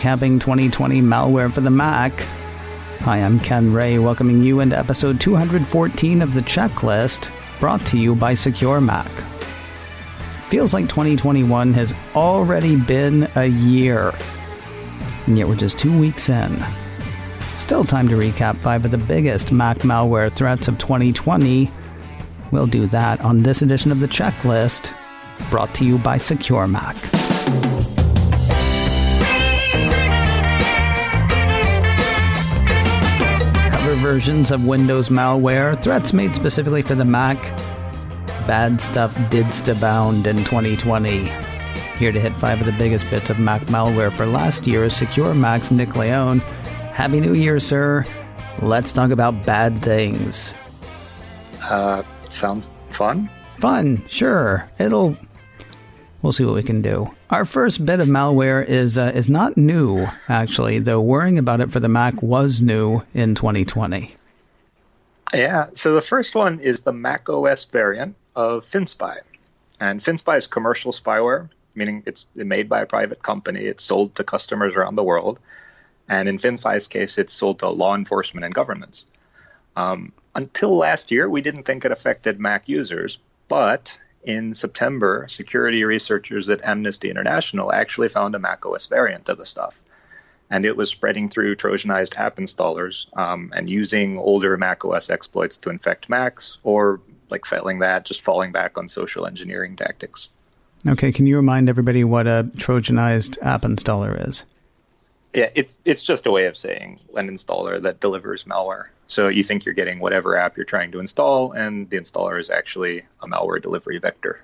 recapping 2020 malware for the Mac. Hi, I'm Ken Ray, welcoming you into episode 214 of The Checklist, brought to you by SecureMac. Feels like 2021 has already been a year, and yet we're just 2 weeks in. Still time to recap 5 of the biggest Mac malware threats of 2020. We'll do that on this edition of The Checklist, brought to you by SecureMac. Versions of Windows malware, threats made specifically for the Mac. Bad stuff didst abound in 2020. Here to hit 5 of the biggest bits of Mac malware for last year is SecureMac's Nick Leone. Happy New Year, sir. Let's talk about bad things. Sounds fun? Fun, sure. We'll see what we can do. Our first bit of malware is not new, actually, though worrying about it for the Mac was new in 2020. Yeah, so the first one is the macOS variant of Finspy. And Finspy is commercial spyware, meaning it's made by a private company. It's sold to customers around the world. And in Finspy's case, it's sold to law enforcement and governments. Until last year, we didn't think it affected Mac users, but in September, security researchers at Amnesty International actually found a macOS variant of the stuff. And it was spreading through Trojanized app installers and using older macOS exploits to infect Macs, or, like failing that, just falling back on social engineering tactics. Okay, can you remind everybody what a Trojanized app installer is? Yeah, it's just a way of saying an installer that delivers malware. So you think you're getting whatever app you're trying to install, and the installer is actually a malware delivery vector.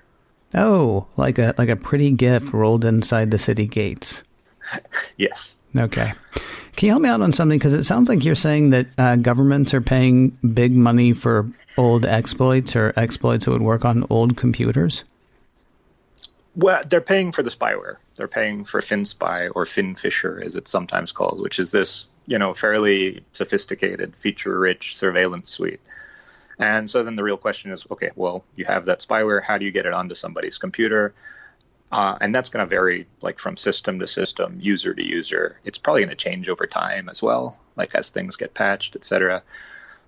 Oh, like a pretty GIF rolled inside the city gates. Yes. Okay. Can you help me out on something? Because it sounds like you're saying that governments are paying big money for old exploits or exploits that would work on old computers. Well, they're paying for the spyware. They're paying for Finspy, or FinFisher, as it's sometimes called, which is this, fairly sophisticated, feature-rich surveillance suite. And so then the real question is, okay, well, you have that spyware. How do you get it onto somebody's computer? And that's going to vary, like, from system to system, user to user. It's probably going to change over time as well, like as things get patched, etc.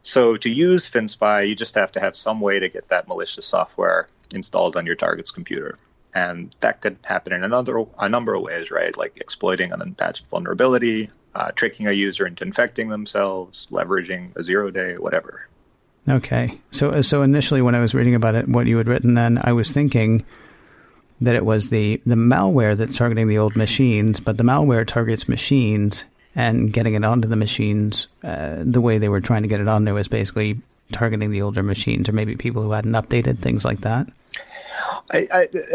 So to use Finspy, you just have to have some way to get that malicious software installed on your target's computer. And that could happen in a number of ways, right? Like exploiting an unpatched vulnerability, tricking a user into infecting themselves, leveraging a zero-day, whatever. Okay. So initially when I was reading about it, what you had written then, I was thinking that it was the malware that's targeting the old machines, but the malware targets machines, and getting it onto the machines, the way they were trying to get it on there was basically targeting the older machines, or maybe people who hadn't updated, things like that.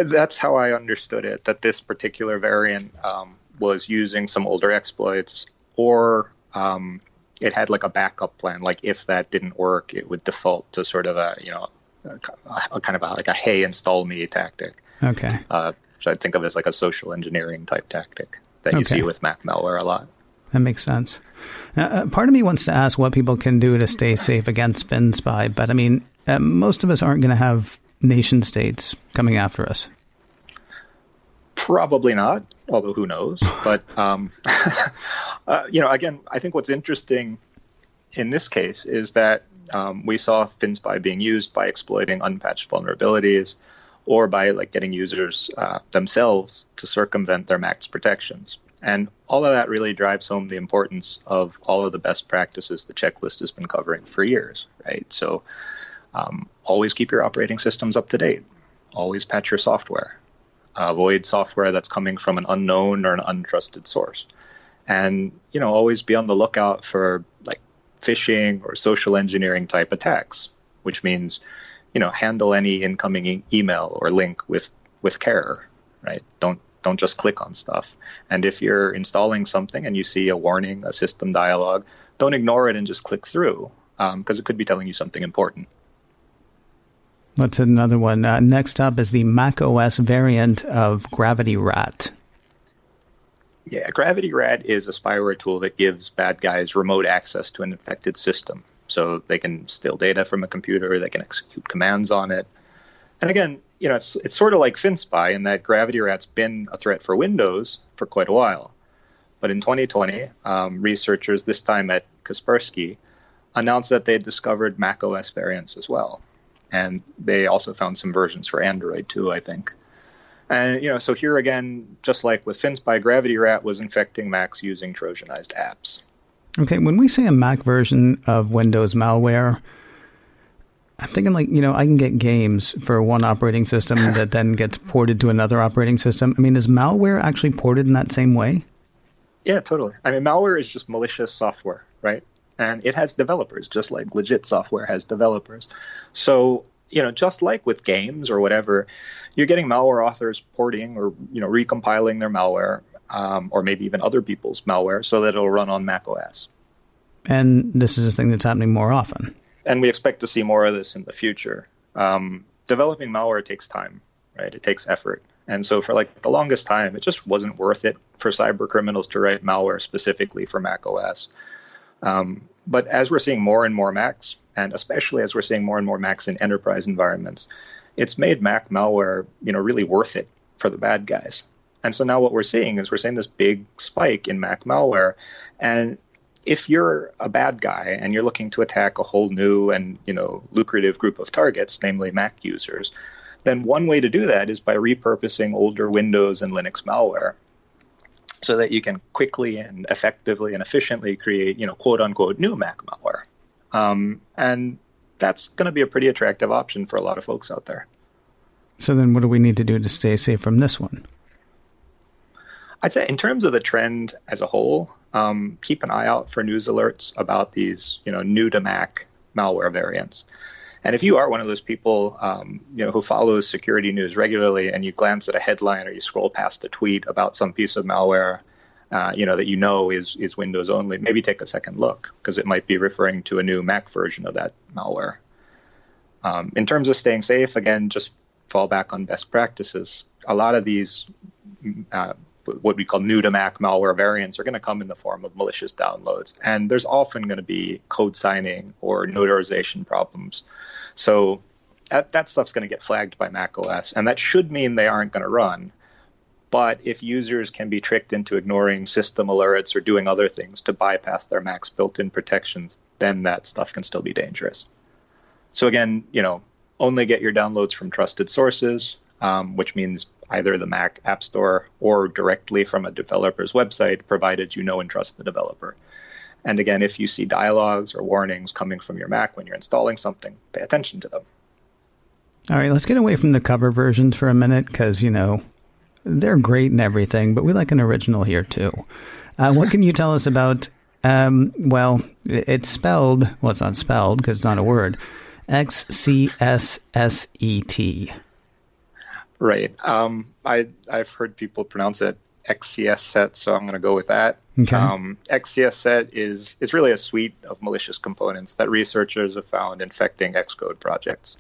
That's how I understood it, that this particular variant was using some older exploits, or it had like a backup plan. Like if that didn't work, it would default to sort of a kind of like a hey, install me tactic. Okay. So I think of it as like a social engineering type tactic that you see with Mac malware a lot. That makes sense. Now, part of me wants to ask what people can do to stay safe against Finspy, but I mean, most of us aren't going to have nation states coming after us. Probably not, although who knows. But, again, I think what's interesting in this case is that we saw Finspy being used by exploiting unpatched vulnerabilities, or by like getting users themselves to circumvent their Mac's protections. And all of that really drives home the importance of all of the best practices the checklist has been covering for years, right? So always keep your operating systems up to date. Always patch your software. Avoid software that's coming from an unknown or an untrusted source. And, always be on the lookout for like phishing or social engineering type attacks, which means, handle any incoming email or link with care, right? Don't just click on stuff. And if you're installing something and you see a warning, a system dialog, don't ignore it and just click through, because it could be telling you something important. That's another one. Next up is the macOS variant of GravityRAT. Yeah, GravityRAT is a spyware tool that gives bad guys remote access to an infected system. So they can steal data from a computer, they can execute commands on it. And again, it's sort of like Finspy in that GravityRAT's been a threat for Windows for quite a while. But in 2020, researchers, this time at Kaspersky, announced that they had discovered macOS variants as well. And they also found some versions for Android too, I think. And, so here again, just like with Finspy, GravityRAT was infecting Macs using Trojanized apps. Okay, when we say a Mac version of Windows malware, I'm thinking I can get games for one operating system that then gets ported to another operating system. I mean, is malware actually ported in that same way? Yeah, totally. I mean, malware is just malicious software, right? And it has developers, just like legit software has developers. So, just like with games or whatever, you're getting malware authors porting or, recompiling their malware, or maybe even other people's malware so that it'll run on macOS. And this is a thing that's happening more often. And we expect to see more of this in the future. Developing malware takes time, right? It takes effort. And so for the longest time, it just wasn't worth it for cyber criminals to write malware specifically for macOS. But as we're seeing more and more Macs, and especially as we're seeing more and more Macs in enterprise environments, it's made Mac malware, really worth it for the bad guys. And so now what we're seeing this big spike in Mac malware. And if you're a bad guy and you're looking to attack a whole new and, lucrative group of targets, namely Mac users, then one way to do that is by repurposing older Windows and Linux malware so that you can quickly and effectively and efficiently create, quote unquote, new Mac malware. And that's going to be a pretty attractive option for a lot of folks out there. So then what do we need to do to stay safe from this one? I'd say in terms of the trend as a whole, keep an eye out for news alerts about these, new to Mac malware variants. And if you are one of those people, who follows security news regularly and you glance at a headline or you scroll past a tweet about some piece of malware, that is Windows only, maybe take a second look because it might be referring to a new Mac version of that malware. In terms of staying safe, again, just fall back on best practices. A lot of these what we call new to Mac malware variants are going to come in the form of malicious downloads. And there's often going to be code signing or notarization problems. So that stuff's going to get flagged by macOS. And that should mean they aren't going to run. But if users can be tricked into ignoring system alerts or doing other things to bypass their Mac's built-in protections, then that stuff can still be dangerous. So again, only get your downloads from trusted sources, which means either the Mac App Store or directly from a developer's website, provided you know and trust the developer. And again, if you see dialogues or warnings coming from your Mac when you're installing something, pay attention to them. All right, let's get away from the cover versions for a minute because, they're great and everything, but we like an original here too. What can you tell us about, it's spelled, well, it's not spelled because it's not a word, XCSSET. Right. I've heard people pronounce it XCSSET, so I'm going to go with that. Okay. XCSSET is really a suite of malicious components that researchers have found infecting Xcode projects.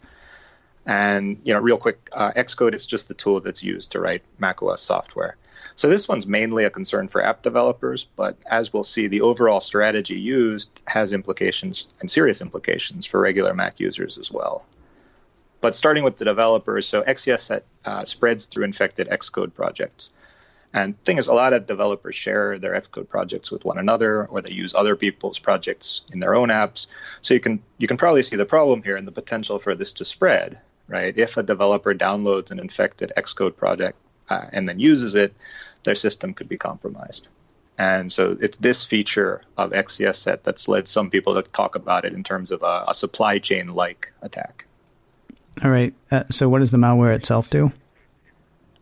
And, real quick, Xcode is just the tool that's used to write macOS software. So this one's mainly a concern for app developers, but as we'll see, the overall strategy used has implications and serious implications for regular Mac users as well. But starting with the developers, so XCSSET spreads through infected Xcode projects. And the thing is, a lot of developers share their Xcode projects with one another, or they use other people's projects in their own apps. So you can probably see the problem here and the potential for this to spread, right? If a developer downloads an infected Xcode project and then uses it, their system could be compromised. And so it's this feature of XCSSET that's led some people to talk about it in terms of a supply chain-like attack. All right. So what does the malware itself do?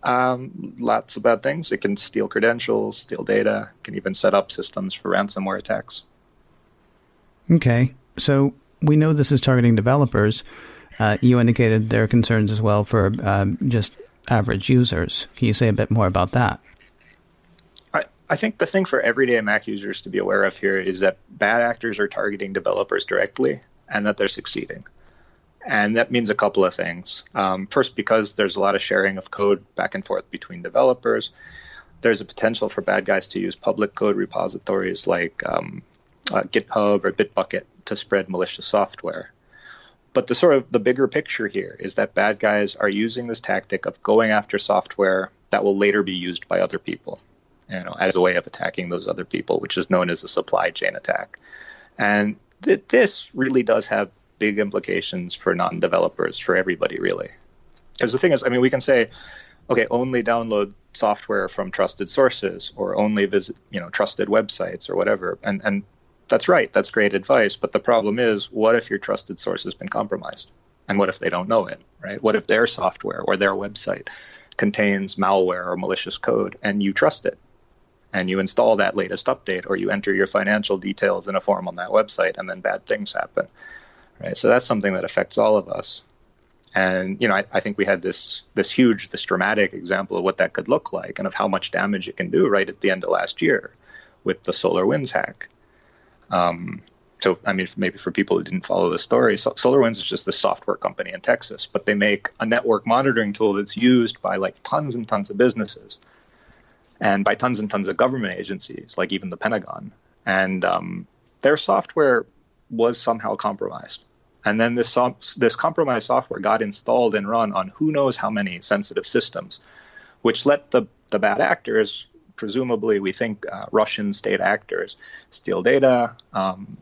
Lots of bad things. It can steal credentials, steal data, can even set up systems for ransomware attacks. Okay. So we know this is targeting developers. You indicated there are concerns as well for just average users. Can you say a bit more about that? I think the thing for everyday Mac users to be aware of here is that bad actors are targeting developers directly and that they're succeeding. And that means a couple of things. First, because there's a lot of sharing of code back and forth between developers, there's a potential for bad guys to use public code repositories like GitHub or Bitbucket to spread malicious software. But the bigger picture here is that bad guys are using this tactic of going after software that will later be used by other people. as a way of attacking those other people, which is known as a supply chain attack. And this really does have big implications for non-developers, for everybody, really. Because the thing is, we can say, okay, only download software from trusted sources, or only visit, trusted websites or whatever. And that's right. That's great advice. But the problem is, what if your trusted source has been compromised? And what if they don't know it, right? What if their software or their website contains malware or malicious code and you trust it? And you install that latest update, or you enter your financial details in a form on that website, and then bad things happen, right? So that's something that affects all of us. And, I think we had this dramatic example of what that could look like and of how much damage it can do right at the end of last year with the SolarWinds hack. So, maybe for people who didn't follow the story, SolarWinds is just this software company in Texas, but they make a network monitoring tool that's used by tons and tons of businesses, and by tons and tons of government agencies, like even the Pentagon. And their software was somehow compromised. And then this compromised software got installed and run on who knows how many sensitive systems, which let the bad actors, presumably we think Russian state actors, steal data,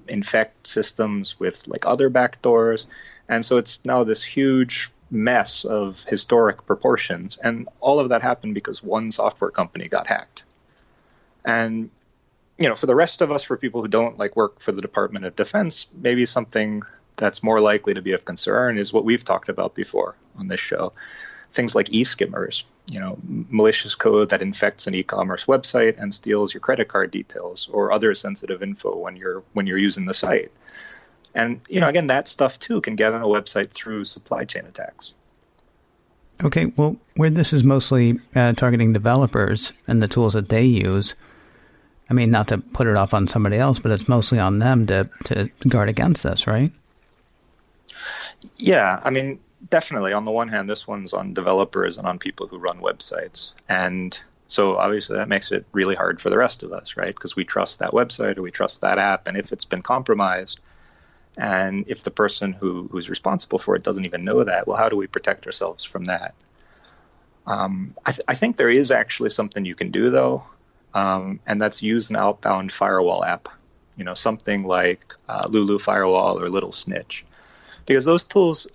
infect systems with other backdoors. And so it's now this huge mess of historic proportions. And all of that happened because one software company got hacked. And, for the rest of us, for people who don't work for the Department of Defense, maybe something that's more likely to be of concern is what we've talked about before on this show. Things like e-skimmers, malicious code that infects an e-commerce website and steals your credit card details or other sensitive info when you're using the site. And, again, that stuff, too, can get on a website through supply chain attacks. Okay, well, where this is mostly targeting developers and the tools that they use, not to put it off on somebody else, but it's mostly on them to guard against this, right? Yeah, definitely. On the one hand, this one's on developers and on people who run websites. And so obviously that makes it really hard for the rest of us, right? Because we trust that website or we trust that app. And if it's been compromised, and if the person who's responsible for it doesn't even know that, well, how do we protect ourselves from that? I think there is actually something you can do, though, and that's use an outbound firewall app, something like Lulu Firewall or Little Snitch. Because those tools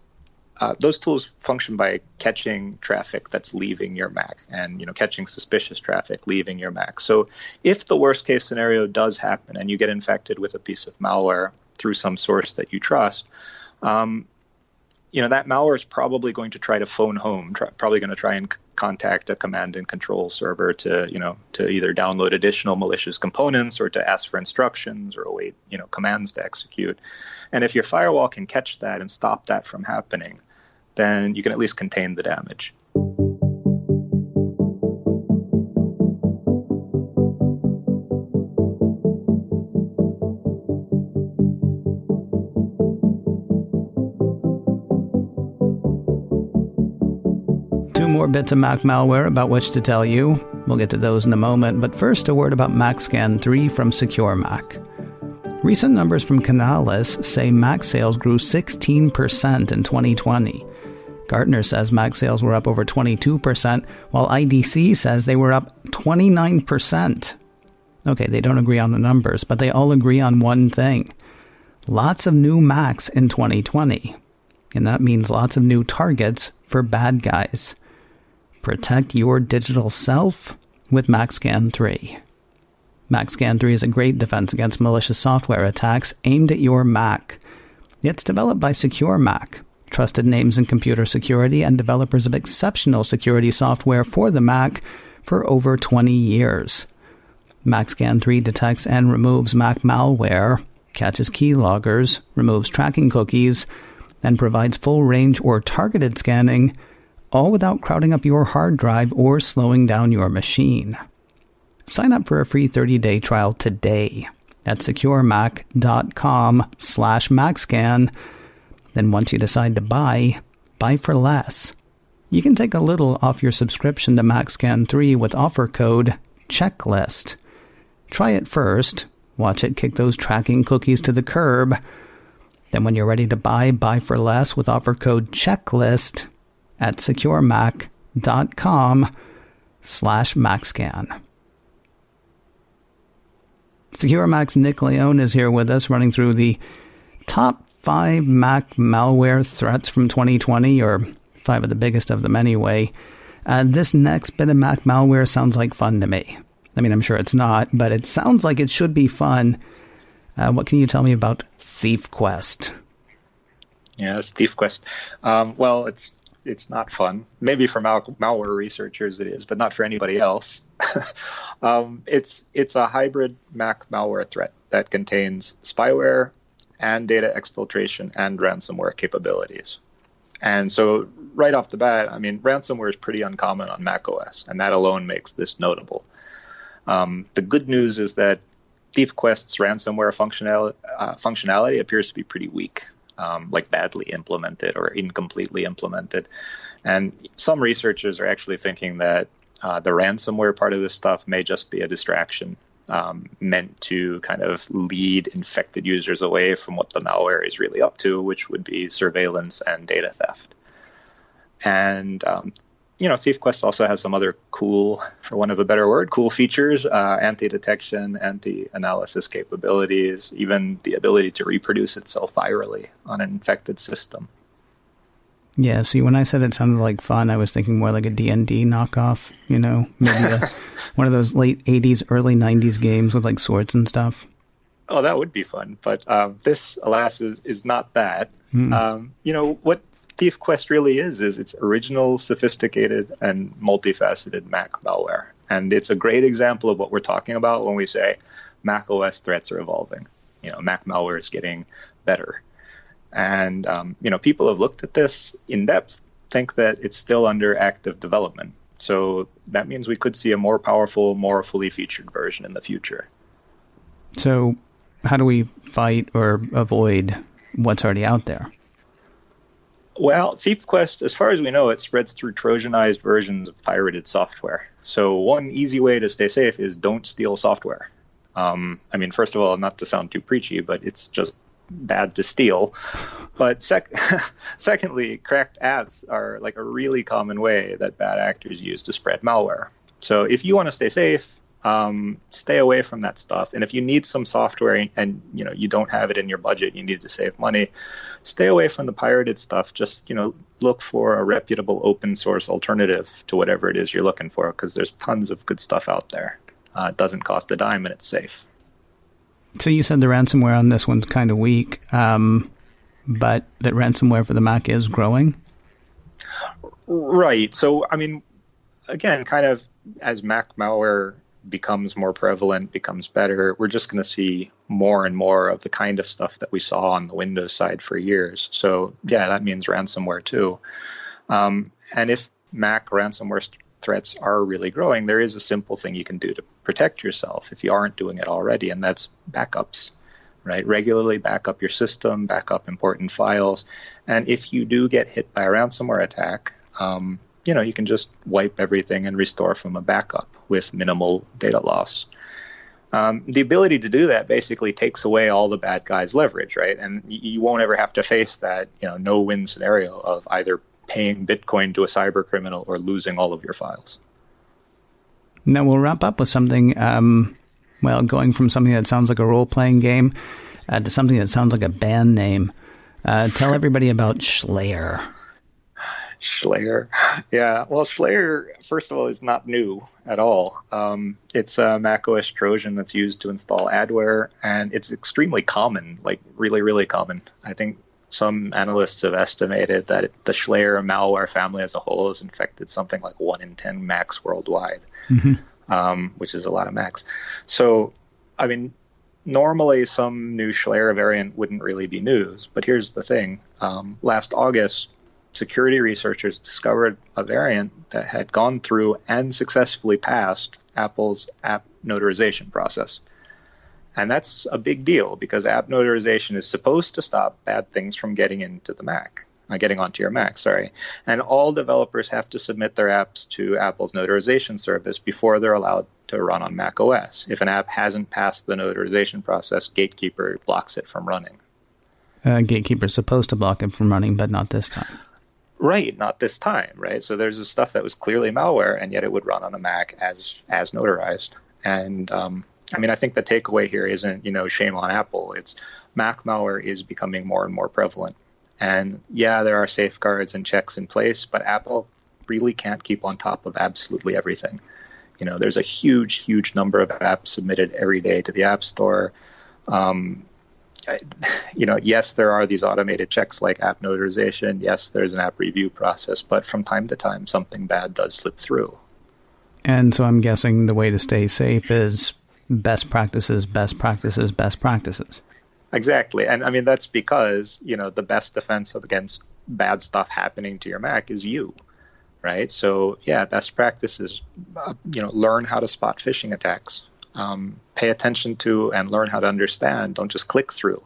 function by catching traffic that's leaving your Mac and, catching suspicious traffic leaving your Mac. So if the worst case scenario does happen and you get infected with a piece of malware through some source that you trust, that malware is probably going to try to phone home, probably going to try and contact a command and control server to either download additional malicious components or to ask for instructions or await, commands to execute. And if your firewall can catch that and stop that from happening, then you can at least contain the damage. More bits of Mac malware about which to tell you. We'll get to those in a moment, but first a word about MacScan 3 from SecureMac. Recent numbers from Canalys say Mac sales grew 16% in 2020. Gartner says Mac sales were up over 22%, while IDC says they were up 29%. Okay, they don't agree on the numbers, but they all agree on one thing. Lots of new Macs in 2020. And that means lots of new targets for bad guys. Protect your digital self with MacScan 3. MacScan 3 is a great defense against malicious software attacks aimed at your Mac. It's developed by SecureMac, trusted names in computer security and developers of exceptional security software for the Mac for over 20 years. MacScan 3 detects and removes Mac malware, catches keyloggers, removes tracking cookies, and provides full range or targeted scanning, all without crowding up your hard drive or slowing down your machine. Sign up for a free 30-day trial today at securemac.com/MacScan. Then once you decide to buy for less. You can take a little off your subscription to MacScan 3 with offer code CHECKLIST. Try it first, watch it kick those tracking cookies to the curb. Then when you're ready to buy for less with offer code CHECKLIST at securemac.com/MacScan. SecureMac's Nick Leone is here with us, running through the top 5 Mac malware threats from 2020, or 5 of the biggest of them anyway. This next bit of Mac malware sounds like fun to me. I mean, I'm sure it's not, but it sounds like it should be fun. What can you tell me about ThiefQuest? Yeah, it's ThiefQuest. Well, it's not fun. Maybe for malware researchers it is, but not for anybody else. It's a hybrid Mac malware threat that contains spyware and data exfiltration and ransomware capabilities. And so right off the bat, I mean, ransomware is pretty uncommon on macOS, and that alone makes this notable. The good news is that ThiefQuest's ransomware functionality appears to be pretty weak, like badly implemented or incompletely implemented. And some researchers are actually thinking that the ransomware part of this stuff may just be a distraction meant to kind of lead infected users away from what the malware is really up to, which would be surveillance and data theft. And ThiefQuest also has some other cool, for want of a better word, cool features, anti-detection, anti-analysis capabilities, even the ability to reproduce itself virally on an infected system. Yeah, see, when I said it sounded like fun, I was thinking more like a D&D knockoff, maybe one of those late 80s, early 90s games with like swords and stuff. Oh, that would be fun. But this, alas, is not that. What ThiefQuest really is it's original, sophisticated, and multifaceted Mac malware. And it's a great example of what we're talking about when we say Mac OS threats are evolving. Mac malware is getting better. And, people have looked at this in depth, think that it's still under active development. So that means we could see a more powerful, more fully featured version in the future. So how do we fight or avoid what's already out there? Well, ThiefQuest, as far as we know, it spreads through Trojanized versions of pirated software. So one easy way to stay safe is don't steal software. First of all, not to sound too preachy, but it's just bad to steal. But secondly, cracked apps are like a really common way that bad actors use to spread malware. So if you want to stay safe, stay away from that stuff. And if you need some software and you don't have it in your budget, you need to save money, stay away from the pirated stuff. Just look for a reputable open source alternative to whatever it is you're looking for, because there's tons of good stuff out there. It doesn't cost a dime and it's safe. So you said the ransomware on this one's kind of weak, but that ransomware for the Mac is growing? Right. So, again, kind of as Mac malware becomes more prevalent, becomes better, we're just going to see more and more of the kind of stuff that we saw on the Windows side for years. So, yeah, that means ransomware too. And if Mac ransomware threats are really growing, there is a simple thing you can do to protect yourself if you aren't doing it already, and that's backups, right? Regularly back up your system, back up important files. And if you do get hit by a ransomware attack, you can just wipe everything and restore from a backup with minimal data loss. The ability to do that basically takes away all the bad guys' leverage, right? And you won't ever have to face that, no-win scenario of either paying Bitcoin to a cyber criminal or losing all of your files. Now we'll wrap up with something, going from something that sounds like a role-playing game to something that sounds like a band name. Tell everybody about Shlayer. Shlayer. Yeah, well, Shlayer, first of all, is not new at all. It's a macOS Trojan that's used to install adware, and it's extremely common, like really, really common. I think some analysts have estimated that the Shlayer malware family as a whole has infected something like 1 in 10 Macs worldwide, which is a lot of Macs. So, normally some new Shlayer variant wouldn't really be news, but here's the thing. Last August, security researchers discovered a variant that had gone through and successfully passed Apple's app notarization process. And that's a big deal because app notarization is supposed to stop bad things from getting onto your Mac, sorry. And all developers have to submit their apps to Apple's notarization service before they're allowed to run on Mac OS. If an app hasn't passed the notarization process, Gatekeeper blocks it from running. Gatekeeper's supposed to block it from running, but not this time. Right, not this time, right? So there's this stuff that was clearly malware, and yet it would run on a Mac as notarized. And I mean, I think the takeaway here isn't, shame on Apple. It's Mac malware is becoming more and more prevalent. And yeah, there are safeguards and checks in place, but Apple really can't keep on top of absolutely everything. There's a huge, huge number of apps submitted every day to the App Store. Yes, there are these automated checks like app notarization. Yes, there's an app review process, but from time to time, something bad does slip through. And so I'm guessing the way to stay safe is best practices, best practices, best practices. Exactly. And I mean, that's because, the best defense against bad stuff happening to your Mac is you. Right. So, yeah, best practices, learn how to spot phishing attacks, pay attention to and learn how to understand. Don't just click through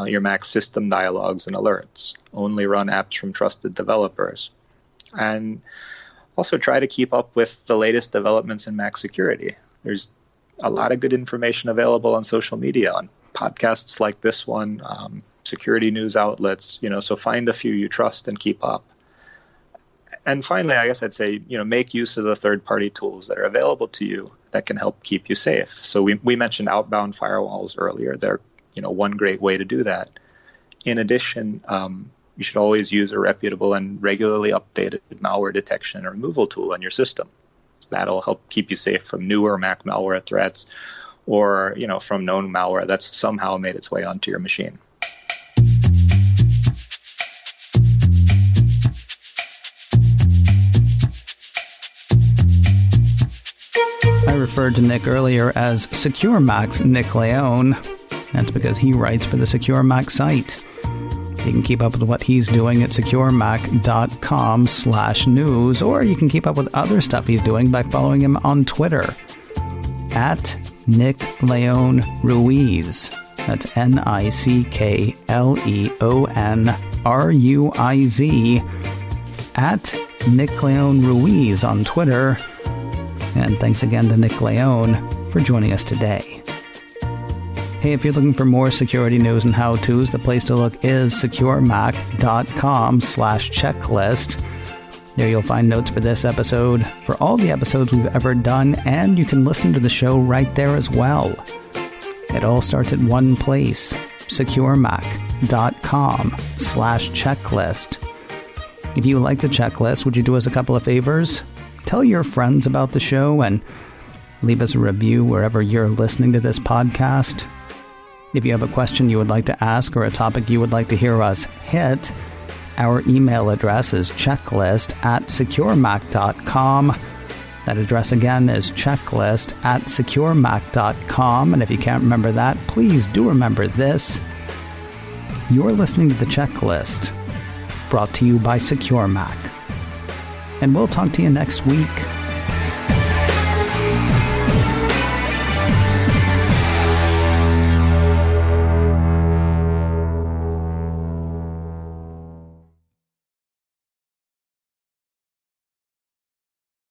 your Mac system dialogues and alerts. Only run apps from trusted developers. And also try to keep up with the latest developments in Mac security. There's a lot of good information available on social media, on podcasts like this one, security news outlets, so find a few you trust and keep up. And finally, I guess I'd say, make use of the third-party tools that are available to you that can help keep you safe. So we mentioned outbound firewalls earlier. They're, one great way to do that. In addition, you should always use a reputable and regularly updated malware detection and removal tool on your system. So that'll help keep you safe from newer Mac malware threats or, from known malware that's somehow made its way onto your machine. I referred to Nick earlier as SecureMac's Nick Leone. That's because he writes for the SecureMac site. You can keep up with what he's doing at securemac.com/news, or you can keep up with other stuff he's doing by following him on Twitter at Nick Leone Ruiz. That's NickLeonRuiz at Nick Leone Ruiz on Twitter. And thanks again to Nick Leone for joining us today. Hey, if you're looking for more security news and how-tos, the place to look is securemac.com/checklist. There you'll find notes for this episode, for all the episodes we've ever done, and you can listen to the show right there as well. It all starts at one place, securemac.com/checklist. If you like the checklist, would you do us a couple of favors? Tell your friends about the show and leave us a review wherever you're listening to this podcast. If you have a question you would like to ask or a topic you would like to hear us hit, our email address is checklist@securemac.com. That address again is checklist@securemac.com. And if you can't remember that, please do remember this. You're listening to The Checklist, brought to you by SecureMac. And we'll talk to you next week.